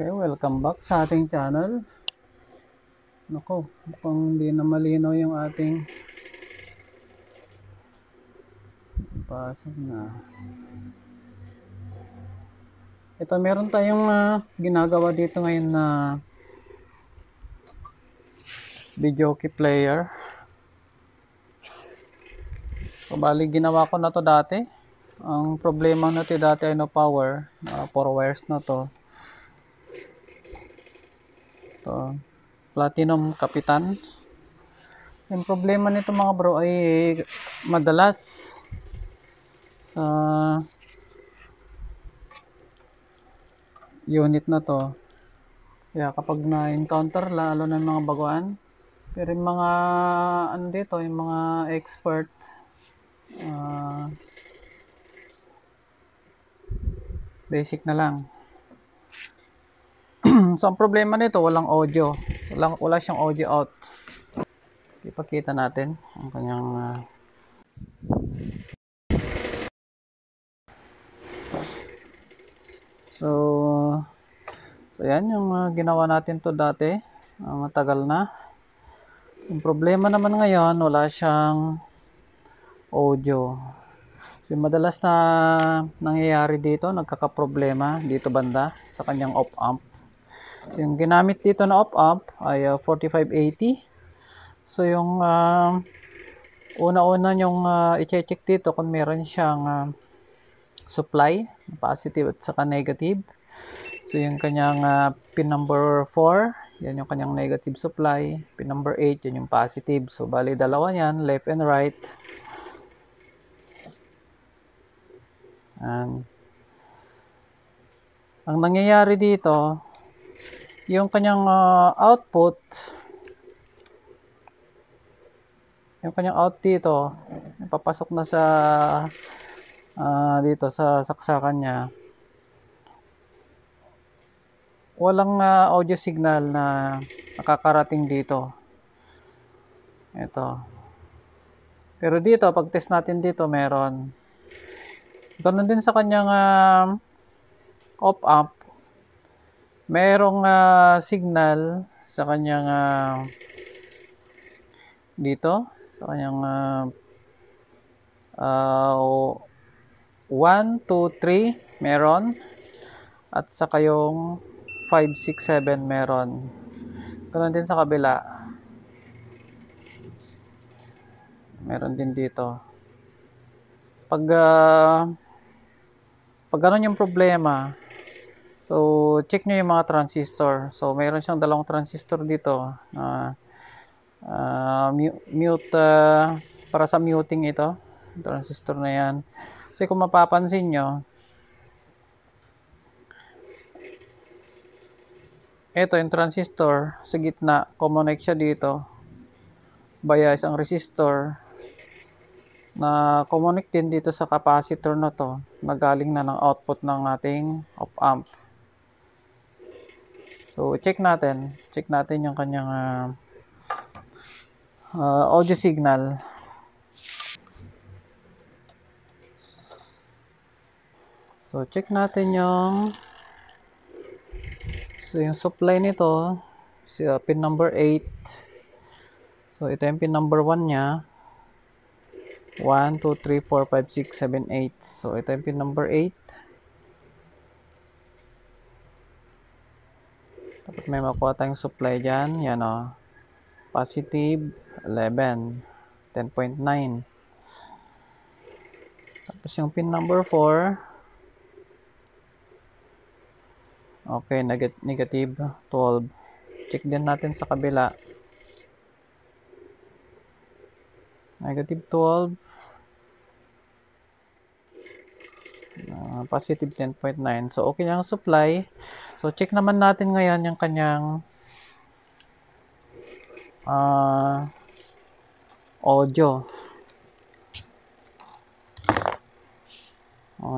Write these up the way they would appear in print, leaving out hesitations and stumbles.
Okay, welcome back sa ating channel. Nako, mukhang hindi na malinaw yung ating pasok na. Ito, meron tayong ginagawa dito ngayon na video key player. So, bali ginawa ko na to dati. Ang problema na to dati ay no power. 4 wires na to. So, platinum kapitan. Yung problema nito mga bro ay madalas sa unit na to. Kaya kapag na-encounter lalo ng mga baguhan, pero yung mga ano dito, yung mga expert basic na lang. So ang problema nito, walang audio. Wala siyang audio out. Ipakita natin ang kanyang so yan yung ginawa natin to dati. Matagal na. Yung problema naman ngayon, wala siyang audio. So, yung madalas na nangyayari dito, nagkakaproblema dito banda sa kanyang op-amp. So, yung ginamit dito na op-amp ay 4580. So yung una-una yung i-check dito kung meron siyang supply, positive at saka negative. So yung kanyang pin number 4, yan yung kanyang negative supply. Pin number 8, yan yung positive. So bali dalawa yan, left and right. And ang nangyayari dito, yung kanyang output, yung kanyang out dito, papasok na sa dito sa saksakan niya. Walang audio signal na nakakarating dito. Ito. Pero dito, pag test natin dito, meron. Ganun din sa kanyang op-amp. Merong signal sa kanyang dito. Sa kanyang 1, 2, 3 meron. At saka yung 5, 6, 7 meron. Ganun din sa kabila. Meron din dito. Pag ganun yung problema, so check nyo yung mga transistor. So meron siyang dalawang transistor dito. Mute, para sa muting ito. Transistor na yan. Kasi kung mapapansin nyo, ito yung transistor sa gitna, connect siya dito via isang resistor na connect din dito sa capacitor na to na galing na ng output ng ating op-amp. So check natin yung kanyang audio signal. So check natin yung yung supply nito, pin number 8. So ito yung pin number 1 niya. 1, 2, 3, 4, 5, 6, 7, 8. So ito yung pin number 8. Dapat may makuha tayong supply dyan. Yan o. Positive 11. 10.9. Tapos yung pin number 4. Okay, negative 12. Check din natin sa kabila. Negative 12. Positive 10.9. So, okay na ang supply. So, check naman natin ngayon yung kanyang audio.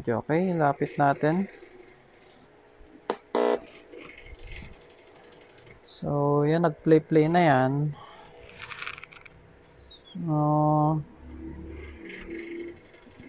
Okay, lapit natin. So, yan, nag-play na yan.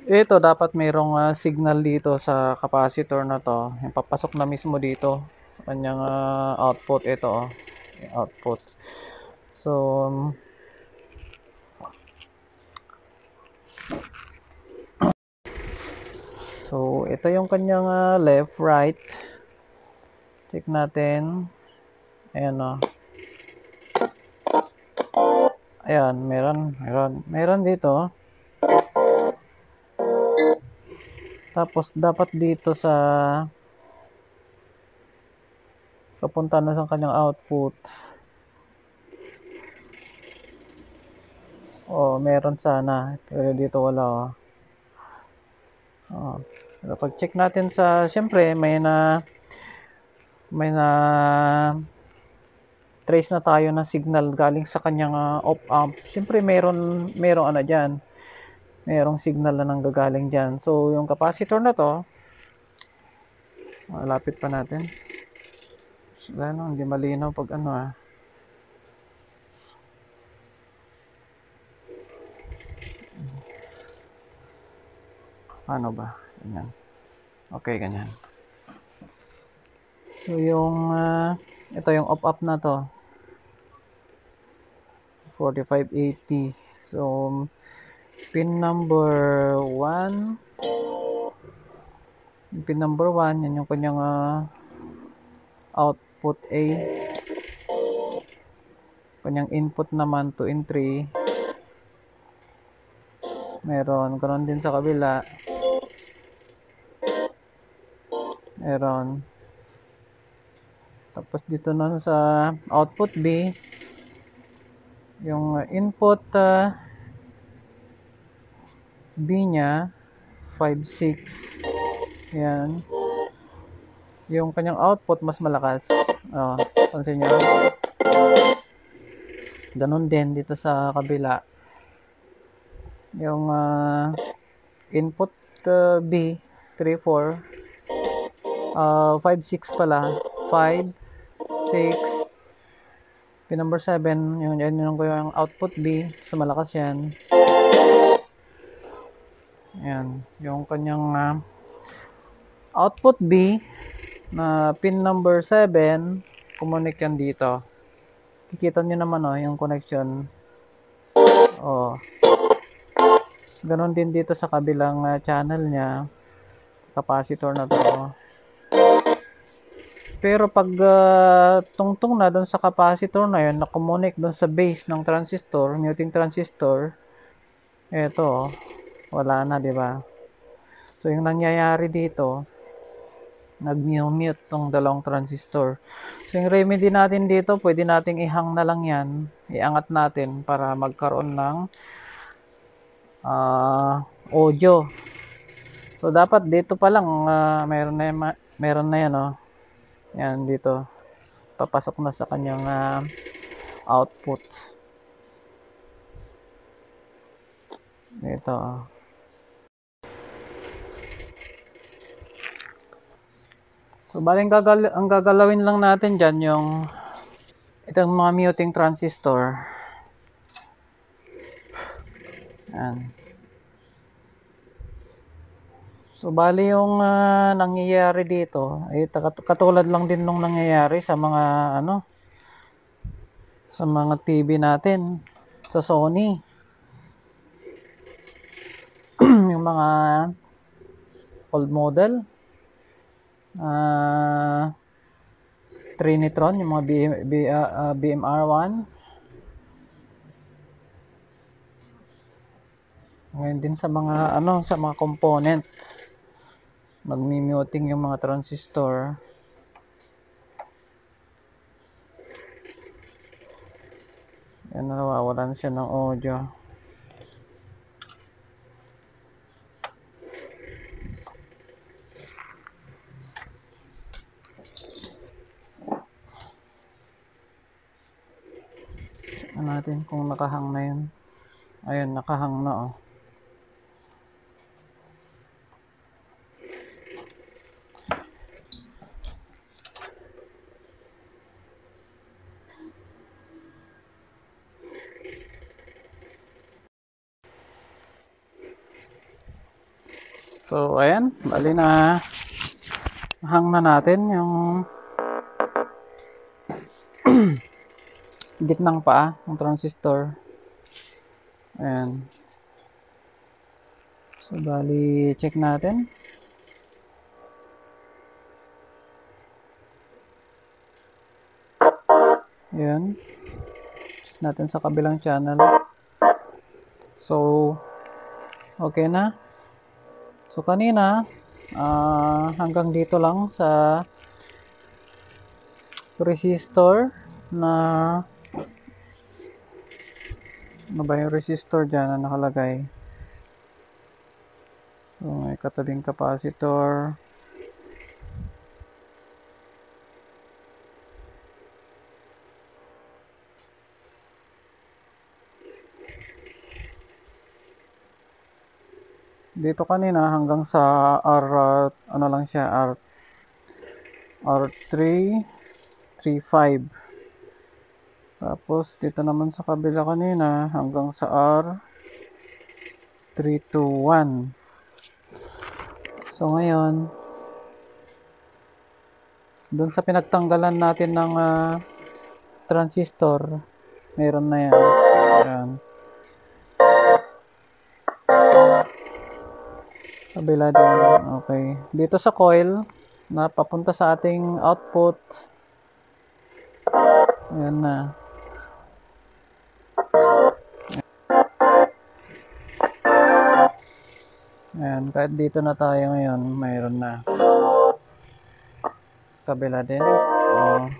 Ito, dapat mayroong signal dito sa capacitor na to. Yung papasok na mismo dito sa kanyang output. Ito output. So ito yung kanyang left, right. Check natin. Ayan ayan, meron dito. Tapos dapat dito sa papunta na sa kanyang output. Meron sana, pero dito wala. Pero pag check natin sa, siyempre may na trace na tayo ng signal galing sa kanyang op amp. Siyempre merong diyan. Merong signal na nanggagaling diyan. So yung capacitor na to, lapit pa natin. Hindi malinaw pag ano ba? Ganyan. Okay, ganyan. So yung ito yung op-amp na to. 4580. So pin number 1. Pin number 1, yan yung kanyang output A. Kanyang input naman 2 and 3. Karon din sa kabila. Tapos dito na sa output B, yung input B niya 5.6. Yan. Yung kanyang output mas malakas. Pansin nyo. Ganun din dito sa kabila. Yung input B 3.4, 5.6 pala. 5, 6, pin number 7, yung output B, sa malakas yan. Ayan, yung kanyang output B na pin number 7, connect yan dito. Kikita nyo naman yung connection. Ganon din dito sa kabilang channel niya, capacitor na to. Pero pag tungtong na doon sa capacitor na yun, na-connect doon sa base ng transistor, muting transistor, eto, wala na, di ba? So yung nangyayari dito, nag-mute tong dalawang transistor. So yung remedy natin dito, pwede nating ihang na lang yan, iangat natin para magkaroon ng audio. So dapat dito pa lang meron na yan yan dito. Papasok na sa kanyang output. Dito. So baling ang gagalawin lang natin dyan yung itong mga muting transistor. Yan. So bali yung nangyayari dito ay katulad lang din nung nangyayari sa mga sa mga TV natin sa Sony. Yung mga old model Trinitron, yung mga BMR1. Ngayon din sa mga sa mga component, magmi-muting yung mga transistor. Yan, nawawalan siya ng audio. Natin kung nakahang na yun. Ayun, nakahang na So ayan, bali na hang na natin yung gitnang paa ng transistor. Ayan. So, bali, check natin. Ayan. Check natin sa kabilang channel. So, okay na. So, kanina, hanggang dito lang sa resistor na ano ba yung resistor dyan na nakalagay. So, may katabing capacitor. Dito kanina hanggang sa ano lang siya, R335. Tapos dito naman sa kabila kanina hanggang sa R321. So ngayon, doon sa pinagtanggalan natin ng transistor, meron na yan. Ayan. Kabila din. Okay. Dito sa coil, na papunta sa ating output. Ayan na. Ayan, kahit dito na tayo ngayon, mayroon na. Kabila din. Oh.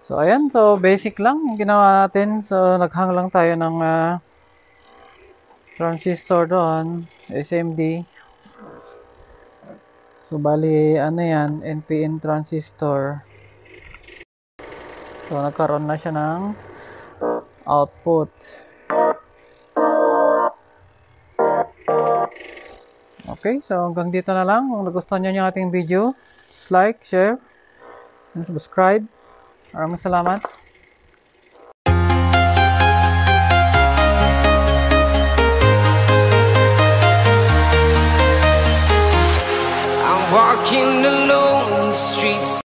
So, ayan. So, basic lang yung ginawa natin. So, naghang lang tayo ng transistor doon. SMD. So, bali, ano yan? NPN transistor. So, nagkaroon na siya ng output. Okay. So, hanggang dito na lang. Kung nagustuhan nyo yung ating video, just like, share, and subscribe. Maraming salamat. I'm walking alone the streets.